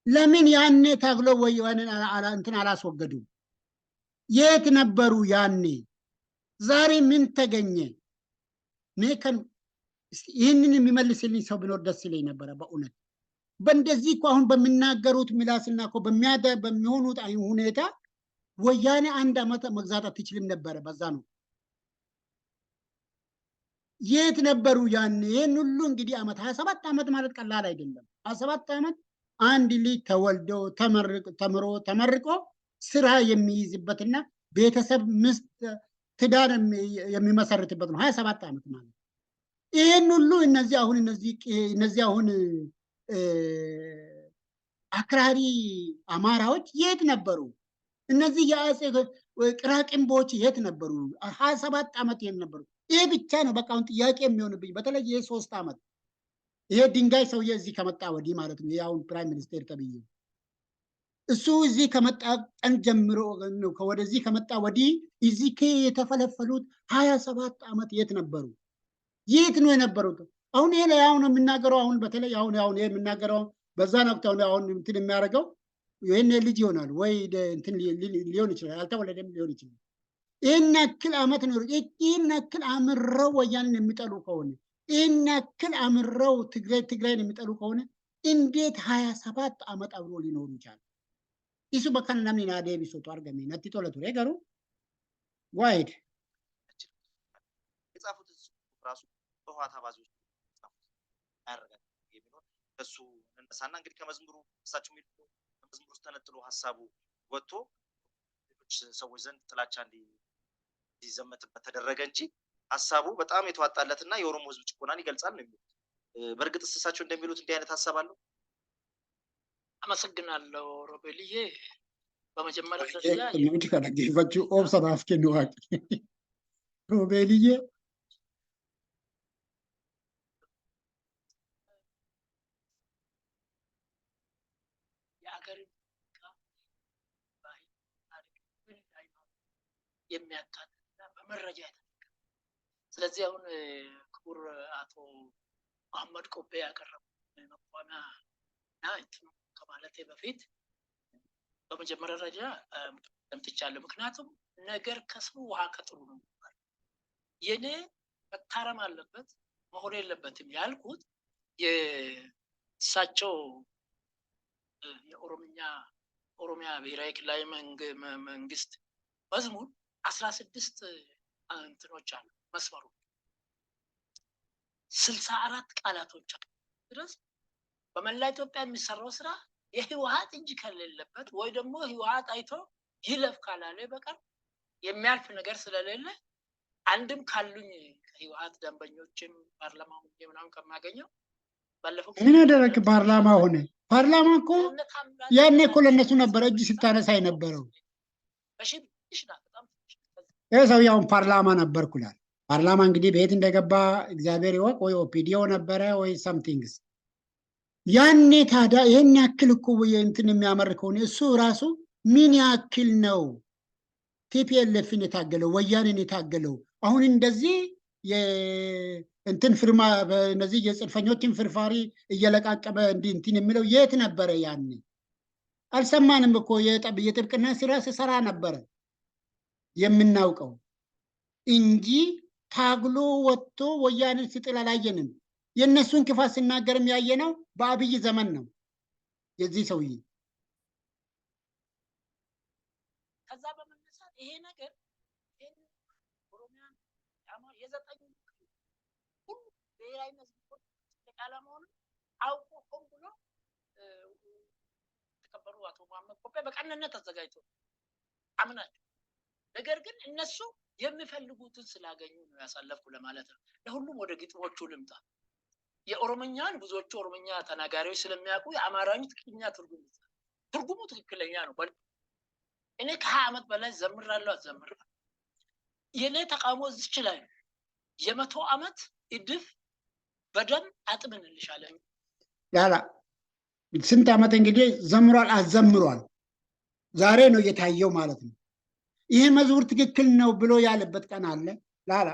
ለምን ያኔ ታግሎ ወይ እንትን አላስወገዱም? የት ነበሩ ያኔ? ዛሬ ምን ተገኘ? ይህንን የሚመልስልኝ ሰው ቢኖር ደስ ይለኝ ነበረ በእውነት። በእንደዚህ እኮ አሁን በሚናገሩት ምላስና እኮ በሚሆኑት ሁኔታ ወያኔ 1 ዓመት መግዛት አትችልም ነበረ። በዛ ነው የት ነበሩ ያኔ? ይህን ሁሉ እንግዲህ ዓመት 27 ዓመት ማለት ቀላል አይደለም። 27 ዓመት አንድ ልጅ ተወልዶ ተምሮ ተመርቆ ስራ የሚይዝበትና ቤተሰብ ምስት ትዳር የሚመሰርትበት ነው 27 ዓመት ማለት። ይህን ሁሉ እነዚህ አሁን አክራሪ አማራዎች የት ነበሩ? እነዚህ የአጼ ቅራቅንቦች የት ነበሩ? 27 ዓመት የት ነበሩ? ይሄ ብቻ ነው በቃ አሁን ጥያቄ የሚሆንብኝ። በተለይ ይሄ 3 ዓመት ይሄ ድንጋይ ሰውዬ እዚህ ከመጣ ወዲህ ማለት ነው ያው ፕራይም ሚኒስቴር ተብዬ እሱ እዚህ ከመጣ ቀን ጀምሮ ወደዚህ ከመጣ ወዲህ እዚህ የተፈለፈሉት 27 ዓመት የት ነበሩ? የት ነው የነበሩት? አሁን ይሄ ላይ አሁን የምናገረው አሁን በተለይ አሁን ይሄ የምናገረው በዛ ወቅት አሁን እንትን የሚያደርገው ይሄን ልጅ ይሆናል ወይ እንትን ሊሆን ይችላል፣ አልተወለደም ሊሆን ይችላል። ይሄን ያክል ዓመት ነው ይሄን ያክል አምረው ወያኔን የሚጠሉ ከሆነ ይሄን ያክል አምረው ትግራይን የሚጠሉ ከሆነ እንዴት 27 ዓመት አብሮ ሊኖሩ ይችላል? ኢሱ በከን namni na deebisotu argame natti tola ture garuu ዋይድ የጻፉት ራሱ በህወሓት አባዞች ጻፉት አያረጋግጥ የሚሆን እሱ እንነሳና እንግዲህ ከመዝሙሩ እሳቸው የሚሉ ከመዝሙሩ ውስጥ ተነጥሎ ሀሳቡ ወጥቶ ሌሎች ሰዎች ዘንድ ጥላቻ እንዲዘመትበት ተደረገ እንጂ ሀሳቡ በጣም የተዋጣለትና የኦሮሞ ህዝብ ጭቆናን ይገልጻል ነው የሚሉት። በእርግጥ እሳቸው እንደሚሉት እንዲህ አይነት ሀሳብ አለው? አመሰግናለሁ ሮቤልዬ። በመጀመሪያ ደረጃ እንግዲህ ከነገይፈቹ ኦብሰን አስከኑ ዋቂ ሮቤልዬ የሀገር የሚያካትትና በመረጃ የተነገረ ስለዚህ አሁን ክቡር አቶ መሐመድ ቆቤ ያቀረቡ መቋሚያ እንትኑ ከማለቴ በፊት በመጀመሪያ ደረጃ ተምትቻለሁ። ምክንያቱም ነገር ከሰው ውሃ ከጥሩ ነው። የኔ መታረም አለበት መሆን የለበትም ያልኩት የእሳቸው የኦሮሚያ ብሔራዊ ክልላዊ መንግስት መዝሙር 16 እንትኖች አሉ መስመሩ 64 ቃላቶች ድረስ በመላ ኢትዮጵያ የሚሰራው ስራ የህወሓት እጅ ከሌለበት ወይ ደግሞ ህወሓት አይቶ ይለፍ ካላለ በቀር የሚያልፍ ነገር ስለሌለ አንድም ካሉኝ ከህወሓት ደንበኞችም ፓርላማው ምናምን ከማገኘው ባለፈው ምን ያደረክ ፓርላማ ሆነ? ፓርላማ እኮ ያኔ እኮ ለነሱ ነበር እጅ ስታነሳ የነበረው። ይሄ ሰው ያው ፓርላማ ነበርኩላል። ፓርላማ እንግዲህ በየት እንደገባ እግዚአብሔር ይወቅ። ወይ ኦፒዲዮ ነበረ ወይ ሳምቲንግስ ያኔ ታዲያ ይሄን ያክል እኮ እንትን የሚያመር ከሆነ እሱ ራሱ ምን ያክል ነው ቲፒኤልኤፍን የታገለው ወያኔን የታገለው? አሁን እንደዚህ እንትን ፍርማ እነዚህ የጽንፈኞችን ፍርፋሪ እየለቃቀመ እንትን የሚለው የት ነበረ ያኔ? አልሰማንም እኮ የጥብቅና ስራ ሲሰራ ነበረ የምናውቀው እንጂ ታግሎ ወጥቶ ወያኔን ሲጥል አላየንም። የእነሱን ክፋት ሲናገርም ያየነው በአብይ ዘመን ነው የዚህ ሰውዬ። ከዛ በመነሳት ይሄ ነገር ኦሮሚያን የአማራ የዘጠኝ ሁሉ ብሔራዊ መዝሙር ዓላማውን አውቆ ሆን ብሎ ተከበሩ አቶ መሐመድ ኮፔ በቀንነት ተዘጋጅቶ አምናቸው። ነገር ግን እነሱ የሚፈልጉትን ስላገኙ ነው ያሳለፍኩ ለማለት ነው። ለሁሉም ወደ ግጥሞቹ ልምጣ። የኦሮምኛን ብዙዎቹ ኦሮምኛ ተናጋሪዎች ስለሚያውቁ የአማርኛ ትክክለኛ ትርጉሙ ትክክለኛ ነው። እኔ ከ20 ዓመት በላይ ዘምራለሁ አዘምራለሁ። የኔ ተቃውሞ እዚች ላይ ነው። የ100 ዓመት እድፍ በደም አጥምንልሻለሁ። ያላ ስንት ዓመት እንግዲህ ዘምሯል አዘምሯል። ዛሬ ነው የታየው ማለት ነው። ይሄ መዝሙር ትክክል ነው ብሎ ያለበት ቀን አለ። ላላ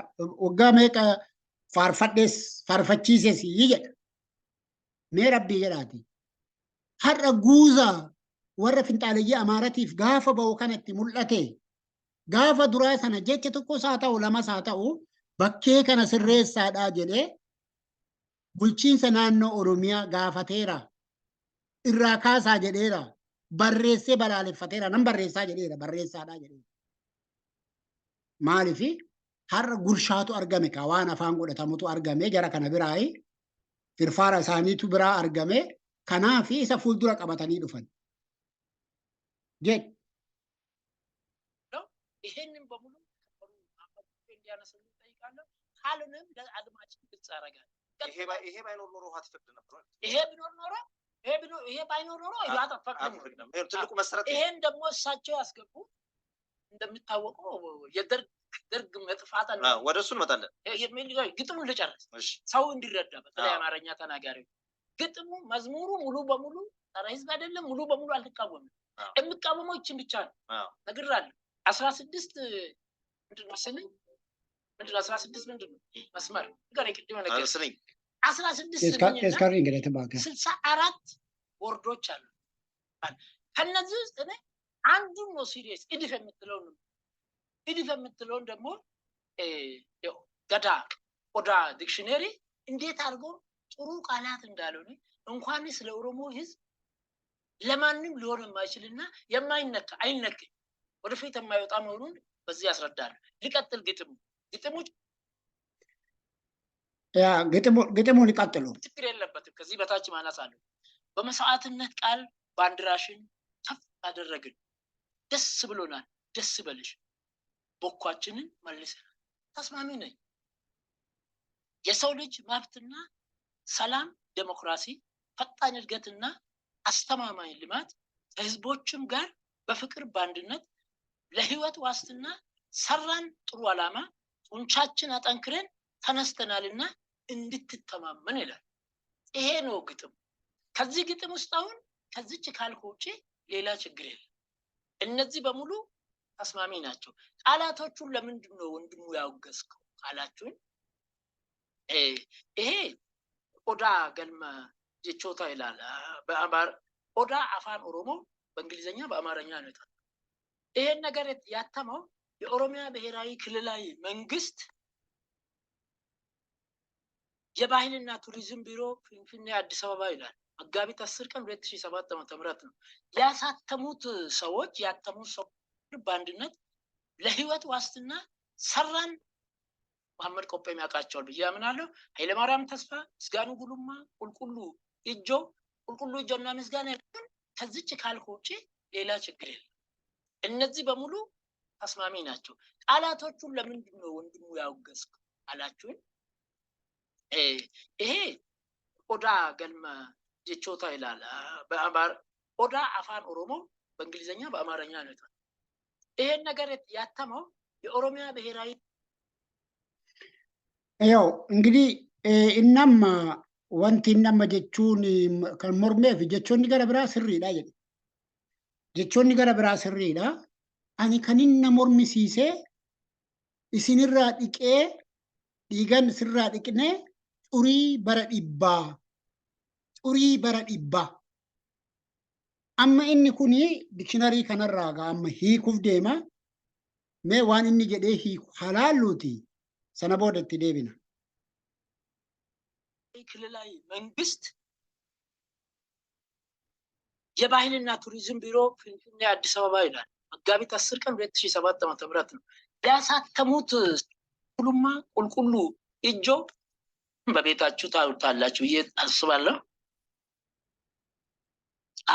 ወጋሜ ፋርፈዴስ ፋርፈቺሴስ ይየድ ሜረቢ ይራቲ ሀረ ጉዛ ወረ ፍንጣለየ አማራቲፍ ጋፈ በውከነቲ ሙልአቴ ጋፈ ዱራ ሰነ ጀቸ ተኮ ሳታው ለማሳታው በኬ ከነ ስሬሳዳ ጀዴ ቡልቺንሰ ናኖ ኦሮሚያ ጋፈቴራ ኢራካሳ ጀዴራ በሬሴ በላለፈቴራ ነም በሬሳ ጀዴራ በሬሳዳ ጀዴራ ማሊፊ ሀረ ጉርሻቱ አርገሜ ካዋን አፋን ጎደተሙቱ አርገሜ ጀራ ከነ ብራይ ፍርፋራ ሳኒቱ ብራ አርገሜ ከናፊ ኢሰ ፉልዱራ ቀበተኒ ዱፈን ጀት ነው። ይሄንን በሙሉ እንዲያነሱልኝ እጠይቃለሁ። ካልሆነም ለአድማጭን ግልጽ አደርጋለሁ። ይሄ ባይኖር ኖሮ ውሃ ትፈቅድ ነበር። ይሄ ባይኖር ኖሮ ያጠፋቅም ትልቁ መሰረት። ይሄን ደግሞ እሳቸው ያስገቡ እንደሚታወቀው የደርግ መጥፋት አለ። ወደሱ እንመጣለን። ግጥሙን ልጨርስ ሰው እንዲረዳ፣ በተለይ አማርኛ ተናጋሪው። ግጥሙ መዝሙሩ ሙሉ በሙሉ ጸረ ህዝብ አይደለም። ሙሉ በሙሉ አልተቃወምም። የሚቃወመው ይችን ብቻ ነው። ነግራለሁ። 16 ምንድን ነው መሰለኝ? ምንድን ነው 16 ምንድን ነው መስመር ጋር የቅድመ ነገር 16 64 ወርዶች አሉ። ከነዚህ ውስጥ እኔ አንዱን ነው ሲሪየስ ኢዲፍ የምትለውን ደግሞ ገዳ ኦዳ ዲክሽነሪ እንዴት አድርጎ ጥሩ ቃላት እንዳልሆነ እንኳን ስለ ኦሮሞ ህዝብ ለማንም ሊሆን የማይችልና የማይነካ አይነካ ወደፊት የማይወጣ መሆኑን በዚህ ያስረዳል። ሊቀጥል ግጥሙ ሊቀጥሉ ችግር የለበትም። ከዚህ በታች ማነሳለሁ። በመስዋዕትነት ቃል ባንዲራሽን ከፍ አደረግን፣ ደስ ብሎናል፣ ደስ በልሽ፣ ቦኳችንን መልሰናል። ተስማሚ ነኝ። የሰው ልጅ መብትና ሰላም፣ ዴሞክራሲ፣ ፈጣን እድገትና አስተማማኝ ልማት ከህዝቦችም ጋር በፍቅር በአንድነት ለህይወት ዋስትና ሰራን ጥሩ ዓላማ ጡንቻችን አጠንክረን ተነስተናልና እንድትተማመን ይላል። ይሄ ነው ግጥም። ከዚህ ግጥም ውስጥ አሁን ከዚች ካልኩ ውጪ ሌላ ችግር የለም። እነዚህ በሙሉ ተስማሚ ናቸው። ቃላቶቹን ለምንድን ነው ወንድሙ ያወገዝከው ካላችሁን፣ ይሄ ኦዳ ገልመ ጀቾታ ይላል። ኦዳ አፋን ኦሮሞ በእንግሊዝኛ በአማርኛ ነው የታተመው። ይሄን ነገር ያተመው የኦሮሚያ ብሔራዊ ክልላዊ መንግስት የባህልና ቱሪዝም ቢሮ ፊንፊኔ አዲስ አበባ ይላል። መጋቢት 10 ቀን 2007 ዓ.ም ነው ያሳተሙት። ሰዎች ያተሙት ሰው በአንድነት ለህይወት ዋስትና ሰራን። መሐመድ ኮፔ የሚያውቃቸዋል ብዬ አምናለሁ። ኃይለማርያም ተስፋ፣ ምስጋኑ ጉሉማ፣ ቁልቁሉ እጆና ምስጋና ያለን ከዚች ካልኩ ውጪ ሌላ ችግር የለም። እነዚህ በሙሉ ተስማሚ ናቸው። ቃላቶቹን ለምንድን ነው ወንድሙ ያወገዝከው አላችሁን? ይሄ ኦዳ ገልመ ጀቾታ ይላል። ኦዳ አፋን ኦሮሞ በእንግሊዝኛ በአማርኛ ነው የታተመው። ይሄን ነገር ያተመው የኦሮሚያ ብሔራዊ ያው እንግዲህ እናማ ወንቲ እናማ ጀቹን ከሞርሜፍ ጀቾኒ ገረ ብራ ስሪዳ ጀ ጀቾኒ ገረ ብራ ስሪዳ አኒ ከኒና ሞርሚሲሴ ኢሲንራ ዲቄ ዲገን ስራ ዲቅኔ ጡሪ በረዲባ amma inni kuni dictionary kanarraa ga amma hiikuuf deema. Mee waan inni jedhee hiiku halaalluuti sana boodatti deebina. ክልላዊ መንግስት የባህልና ቱሪዝም ቢሮ ፊንፊኔ አዲስ አበባ ይላል። መጋቢት 10 ቀን 2007 ዓ.ም ነው ያሳተሙት። ሁሉማ ቁልቁሉ እጆ በቤታችሁ ታውታላችሁ እየታስባለሁ።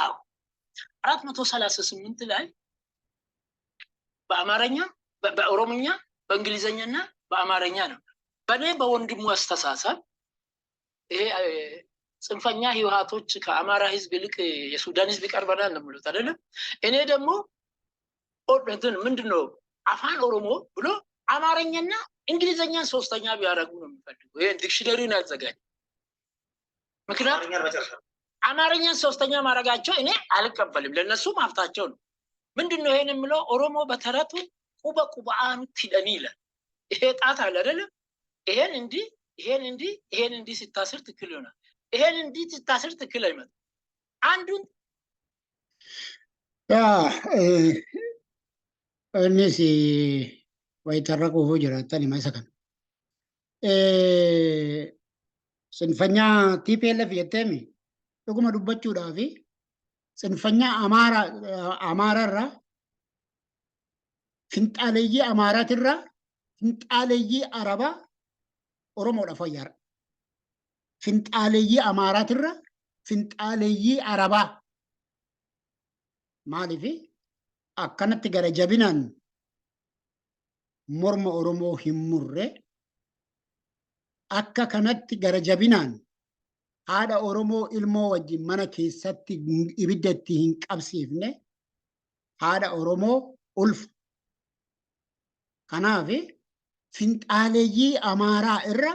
አዎ 438 ላይ በአማርኛ በኦሮምኛ በእንግሊዘኛና በአማርኛ ነው። በኔ በወንድሙ አስተሳሰብ ይሄ ጽንፈኛ ህወሓቶች ከአማራ ህዝብ ይልቅ የሱዳን ህዝብ ይቀርበናል ነው የሚሉት አይደለም። እኔ ደግሞ ምንድነው አፋን ኦሮሞ ብሎ አማርኛና እንግሊዘኛን ሶስተኛ ቢያደርጉ ነው የሚፈልገው። ይሄን ዲክሽነሪውን ያዘጋጅ። ምክንያቱም አማርኛን ሶስተኛ ማድረጋቸው እኔ አልቀበልም፣ ለነሱ ማፍታቸው ነው። ምንድነው ይሄን የምለው? ኦሮሞ በተረቱ ቁበ ቁብአኑ ፊደኒ ይላል። ይሄ ጣት አለ አይደለም። ይሄን እንዲህ ሲታስር ትክክል ይሆናል። ይሄን እንዲህ ሲታስር ትክክል አይመጣም። አንዱን እነሲ ወይ ተረቁ ሆጀራታን ይማሰከን ጽንፈኛ ቲፒኤልኤፍ የተሚ dhuguma dubbachuudhaaf ጽንፈኛ አማራራ finxaaleeyyii amaaraatirra finxaaleeyyii arabaa oromoodhaaf wayyaara. Finxaaleeyyii amaaraatirra finxaaleeyyii arabaa maaliif akkanatti gara jabinaan morma oromoo hin murre, akka kanatti gara jabinaan haadha oromoo ilmoo wajjin mana keessatti ibidda itti hin qabsiifne haadha oromoo ulfu. Kanaaf finxaaleeyyii amaaraa irra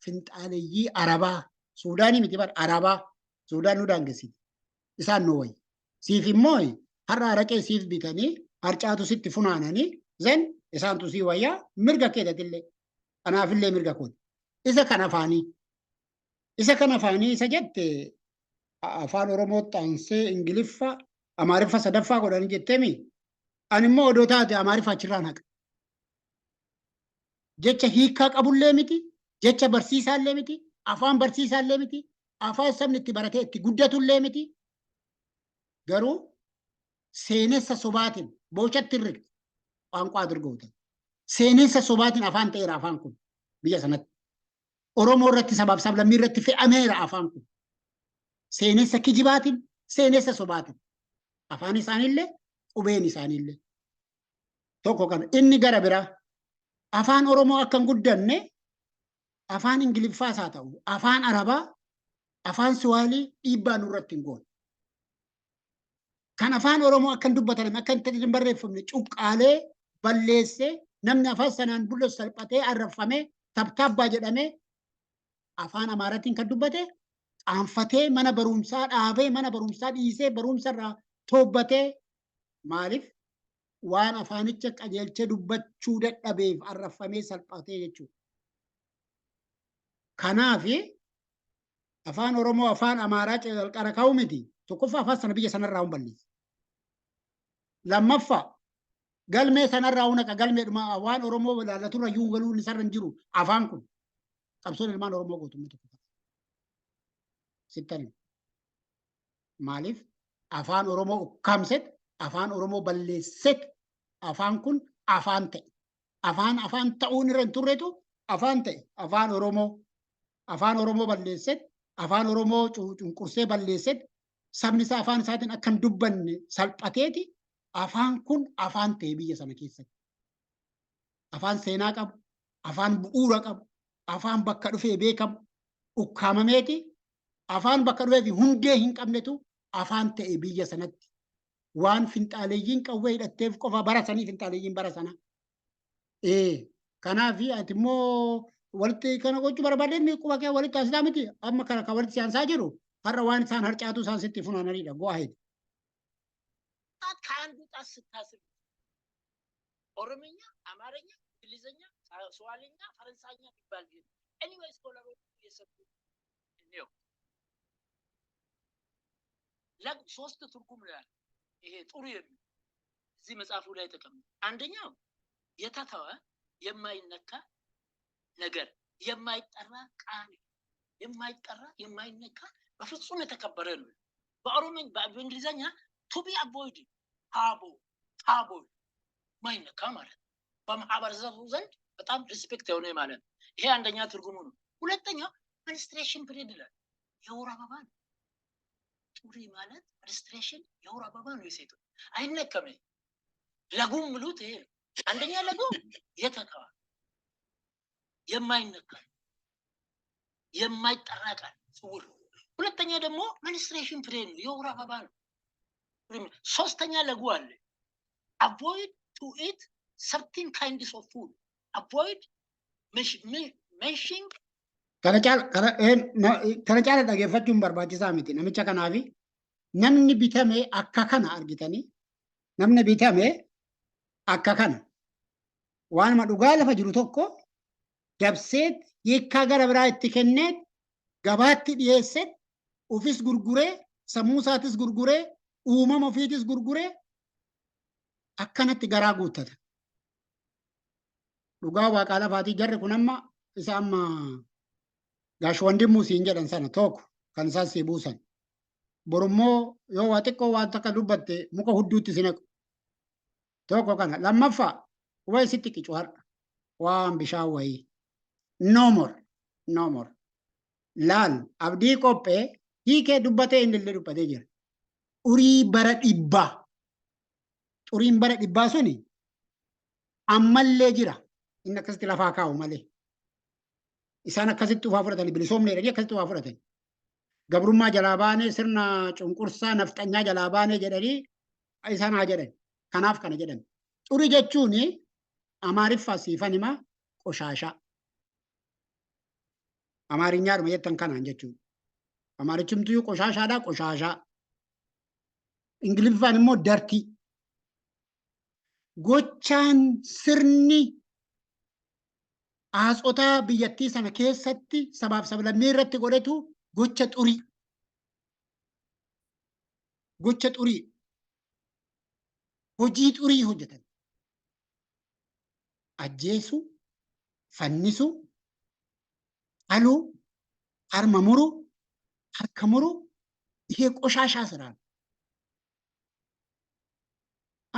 finxaaleeyyii arabaa suudaanii miti bar arabaa suudaan nu daangesiti isaan nu wayyi. Siif immoo har'a araqee siif bitanii harcaatu sitti funaananii zan isaantu sii wayyaa mirga keetatillee kanaafillee mirga kooti. Isa kan afaanii isa jette afaan oromoo xaansee ingiliffa amaariffa sadaffaa godhanii jetteemi ani immoo odoo taate amaariffa achirraan haqa. Jecha hiikaa qabullee miti, jecha barsiisaallee miti, afaan barsiisaallee miti, afaan sabni itti baratee itti guddatullee miti. Garuu seenessa sobaatiin boochatti irra qaanqaa dirgoota. Seenessa sobaatiin afaan ta'eera afaan kun biyya sanatti. Oromoo irratti sabaaf sablammii irratti fe'ameera afaan kun. Seenessa kijibaatiin, seenessa sobaatiin. Afaan isaaniillee, qubeen isaaniillee. Tokko kana inni gara biraa. Afaan oromoo akkan guddanne afaan ingiliffaas haa ta'u afaan arabaa afaan suwaalii dhiibbaa nurratti hin goone. Kan afaan oromoo akkan dubbatan akkan hin barreeffamne cuqqaalee balleessee namni afaan sanaan bulla salphatee arrafamee tabtaabbaa jedhamee afaan amaaraatiin kan dubbate qaanfatee mana barumsaa dhaabee mana barumsaa dhiisee barumsarraa toobbatee maaliif waan afaanicha qajeelchee dubbachuu dadhabeef arrafamee salphatee jechuudha. Kanaaf afaan oromoo afaan amaaraa qara kaa'u miti. Tokkoffaa afaan sana biyya sanarraa hin balleessu. Lammaffaa galmee sanarraa hunaqa galmeedhuma waan oromoo ilaalaturra yuu galuun isarra hin jiru afaan kun qabsoon ilmaan oromoo gootummaa tokko. Sittani maaliif afaan oromoo ukkaamset afaan oromoo balleesset afaan kun afaan ta'e. Afaan ta'uun irra hin turretu afaan ta'e afaan oromoo balleesset afaan oromoo cunqursee balleesset sabni isaa afaan isaatiin akkan dubbanne salphateeti afaan kun afaan ta'e biyya sana keessatti. Afaan seenaa qabu, afaan bu'uura qabu, afaan bakka dhufee beekamu ukkaamameeti afaan bakka dhufee fi hundee hin qabnetu afaan ta'e biyya sanatti. Waan finxaaleeyyiin qawwee hidhatteef qofa bara sanii finxaaleeyyiin bara sana. Kanaaf ati immoo walitti kana gochuu barbaadeen quba kee walitti taasisaa miti. Amma kana kan walitti siyaansaa jiru har'a waan isaan harcaatu isaan sitti funaananidha. Go ahead. ከአንዱ ጣት ስታስብ ኦሮምኛ፣ አማርኛ፣ እንግሊዝኛ፣ ስዋሊኛ፣ ፈረንሳይኛ የሚባል ኤኒዌይ ስኮለሮች እየሰጡት ነው። ሶስት ትርጉም ነው ያለው። ይሄ ጥሩ የሚል እዚህ መጽሐፉ ላይ ተቀምጧል። አንደኛው የተተወ የማይነካ ነገር የማይጠራ ቃል የማይጠራ የማይነካ በፍጹም የተከበረ ነው። በኦሮምኛ በእንግሊዝኛ to be avoided ታቦ ማይነካ ማለት በማህበረሰቡ ዘንድ በጣም ሪስፔክት የሆነ ማለት ነው። ይሄ አንደኛ ትርጉሙ ነው። ሁለተኛ መንስትሬሽን ፒሪድ ይላል። የወር አበባ ነው። ጡሪ ማለት መንስትሬሽን የወር አበባ ነው። የሴቶች አይነከም። ለጉም ምሉት ይሄ ነው። አንደኛ ለጉም የተካዋ የማይነካ የማይጠራ ቃል ጽውር። ሁለተኛ ደግሞ መንስትሬሽን ፒሪድ ነው። የወር አበባ ነው። ሶስተኛ ለጉ አለ። avoid to eat certain kinds of food. Avoid mentioning kana caala dhageeffachuun barbaachisaa miti. Namicha kanaafi namni bitame akka kana argitanii namni bitame akka kana waanuma dhugaa lafa jiru tokko dabseet hiikkaa gara biraa itti kenneet gabaatti dhiyeesseet ofis gurguree sammuu isaatis gurguree uumama ofiitis gurguree akkanatti garaa guuttata. Dhugaa waaqaa lafaatii jarri kun amma isa amma gaashwandimuu siin jedhan sana tokko kan isaan sii buusan. Borummoo yoo waa xiqqoo waan takka dubbatte muka hudduutti si naqu. Tokko kana. Lammaffaa wayi sitti qicu har'a waan bishaan wayii. No more. No more. Laal abdii qophee hiikee dubbatee inni illee dubbatee jira. Urii bara dhibbaa. Uriin bara dhibbaa suni ammallee jira. Inni akkasitti lafaa kaa'u malee. Isaan akkasitti ufaa fudhatanii bilisoomne jedhanii akkasitti ufaa fudhatanii. Gabrummaa jalaa baanee sirna cunqursaa nafxanyaa jalaa baanee jedhanii isaan haa jedhan. Kanaaf kana jedhan. Xurii jechuun Amaariffaa siifan himaa qoshaashaa. Amaarinyaadhuma jettan kanaan jechuudha. Amaarichumtuu qoshaashaadhaa qoshaashaa. Ingiliffaan immoo dartii. Gochaan sirni haasotaa biyyattii sana keessatti sabaaf sablammii irratti godhatu gocha xurii. Gocha xurii. Hojii xurii hojjetan. Ajjeesu, fannisu, haluu, harma muru, harka muru, ይሄ ቆሻሻ ስራ ነው።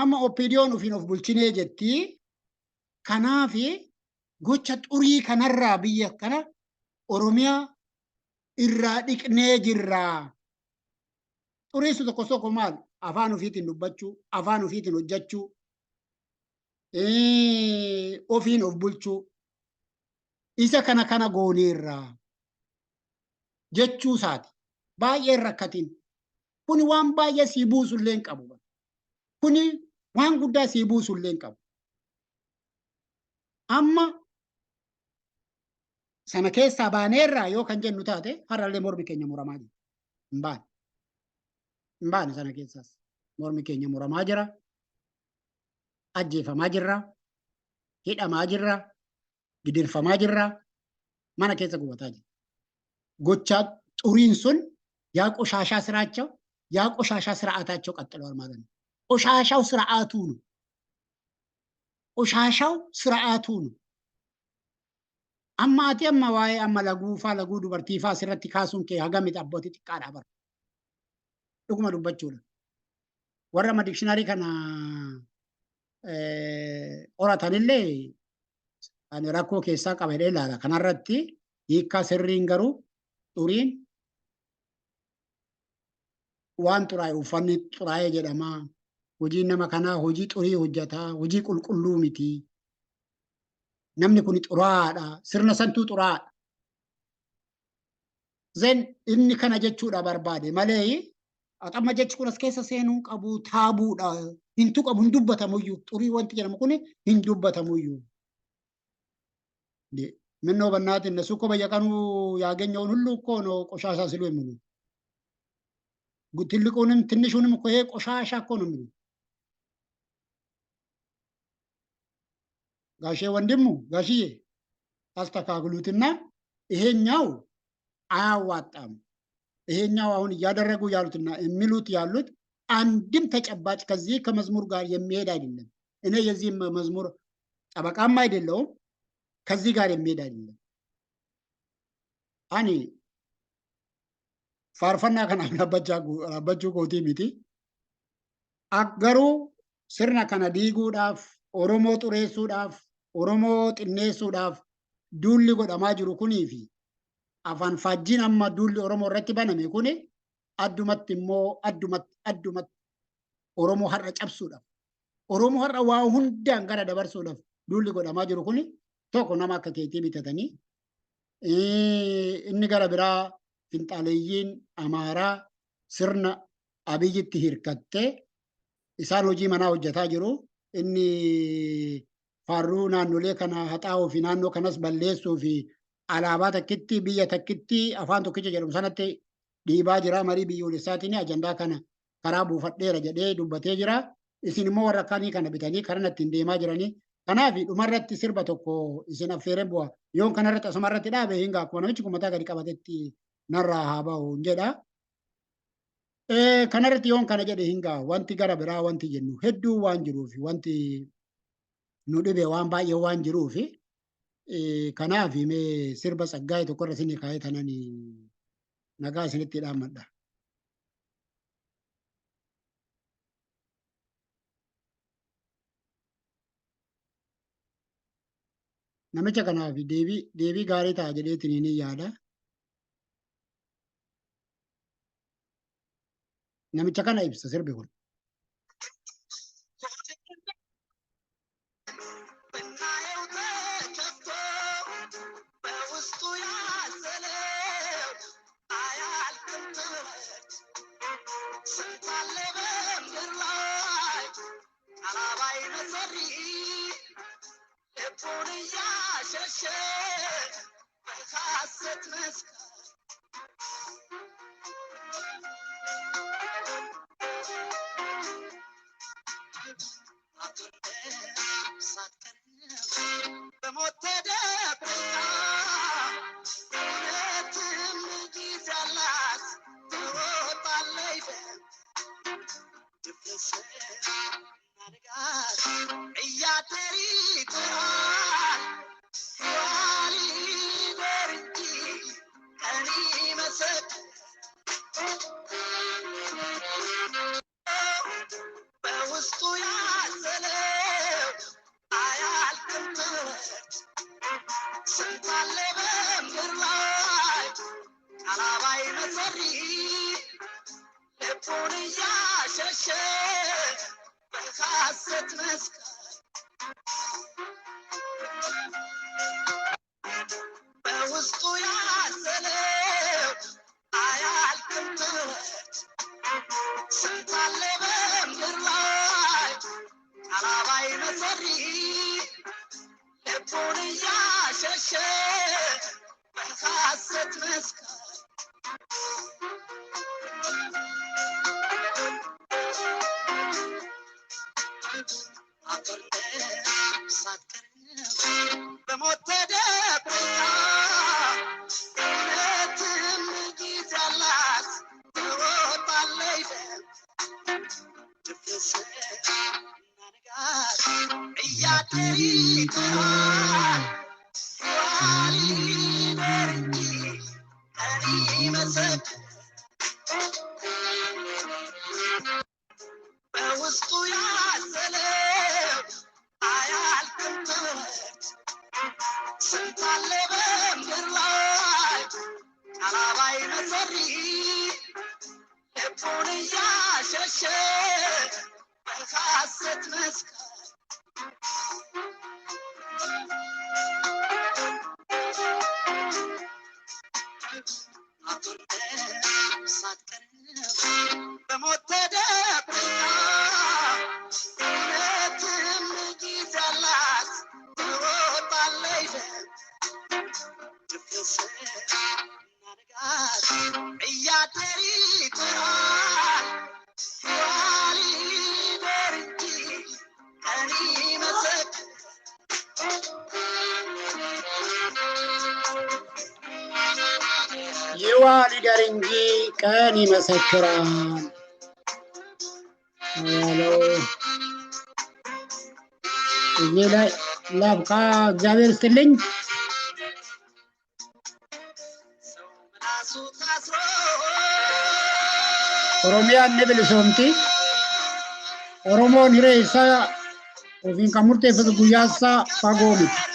Amma opiniyoon ofiin of bulchinee jetti. Kanaaf gocha xurii kanarraa biyya kana Oromiyaa irraa dhiqnee jirra. Xuriisu tokko tokko maal? Afaan ofiitiin dubbachuu, afaan ofiitiin hojjechuu, ofiin of bulchuu. Isa kana gooneerra jechuu isaati. Baay'ee rakkatiin. Kuni waan baay'ee sii buusullee hin qabu. Kuni waan guddaa sii buusullee hin qabu. Amma sana keessaa baaneerraa yoo kan jennu taate har'allee mormi keenya muramaa jira. Hin baane. Hin baane sana keessaas. Mormi keenya muramaa jira. Ajjeefamaa jirra. Hidhamaa jirra. Gidirfamaa jirra. Mana keessa gubataa jira. Gochaa xuriin sun yaa qoሻሻ ስራቸው ያ ቆሻሻ ስርዓታቸው ቀጥለዋል ማለት ነው። ቆሻሻው ስርዓቱ ነው። ቆሻሻው ስርዓቱ ነው። አማቲ አማዋይ አማላጉፋ ለጉ ዱበርቲፋ ሲረቲ ካሱን ከ ሀገም አቦቲ ጢቃዳ በር ዱጉማ ዱበቹ ወረማ ዲክሽናሪ ከና ኦራታንሌ አን ራኮ ኬሳ ቀበሌ ላላ ከናረቲ ይካ ስሪን ገሩ ጡሪን waan xuraa'e uffanni xuraa'ee jedhama. Hojiin nama kanaa hojii xurii hojjeta. Hojii qulqulluu miti. Namni kun xuraa'aadha. Sirna santuu xuraa'aadha. Zen inni kana jechuudha barbaade malee amma jechi kun as keessa seenuu qabu taabuudha. Hin tuqamu hin dubbatamuyyuu. Xurii wanti jedhamu kun hin dubbatamuyyuu. Minnoo bannaatiin እነሱ እኮ በየቀኑ ያገኘውን ሁሉ እኮ ነው ቆሻሻ ሲሉ የሚሉት። ትልቁንም ትንሹንም እኮ ይሄ ቆሻሻ እኮ ነው የሚሉት። ጋሼ ወንድሙ ጋሽዬ አስተካክሉትና ይሄኛው አያዋጣም። ይሄኛው አሁን እያደረጉ ያሉትና የሚሉት ያሉት አንድም ተጨባጭ ከዚህ ከመዝሙር ጋር የሚሄድ አይደለም። እኔ የዚህ መዝሙር ጠበቃም አይደለሁም። ከዚህ ጋር የሚሄድ አይደለም። አኒ faarfannaa kana dhaabbachuu kootii miti. Garuu sirna kana diiguudhaaf, Oromoo xureessuudhaaf, Oromoo xinneessuudhaaf duulli godhamaa jiru kunii fi afaan faajjiin amma duulli Oromoo irratti baname kuni addumatti immoo addumatti Oromoo har'a cabsuudhaaf Oromoo har'a waa hundaan gara dabarsuudhaaf duulli godhamaa jiru kuni tokko nama akka keetii bitatanii inni gara biraa finxaaleeyyiin Amaaraa sirna Abiyyitti hirkattee isaan hojii manaa hojjetaa jiru. Inni faarruu naannolee kana haxaa'uu fi naannoo kanas balleessuu fi alaabaa takkitti biyya takkitti afaan tokkicha jedhamu sanatti dhiibaa jira. Marii biyyoolessaatiin ajandaa kana karaa buufadheera jedhee dubbatee jira. Isin immoo warra akkaanii kana bitanii karaa ittiin deemaa jiranii. Kanaaf dhumarratti sirba tokko isin affeereen bu'a. Yoon kanarratti asumarratti dhaabe hinga akkuma namichi kun mataa gadi qabatetti narraa haa ba'u jedha. Kanarratti yoon kana jedhe hinga wanti gara biraa wanti jennu hedduu waan jiruuf wanti nu dhibe waan baay'ee waan jiruuf kanaaf mee sirba Tsaggaayee tokkorra isin kaa'ee tanan nagaa isinitti dhaammadha. Namicha kanaaf deebii gaarii ta'a jedheetiin ni yaada. Namicha kana ibsa sirbi kun. Yiwaali daringi kan ይመሰክራል ያለው እዚህ ላይ ላብቃ። እግዚአብሔር ይስጥልኝ። ኦሮሚያ ንብል ሶምቲ ኦሮሞን ሂሬሳ ofiin kan murteeffatu guyyaa isaa fagoo miti.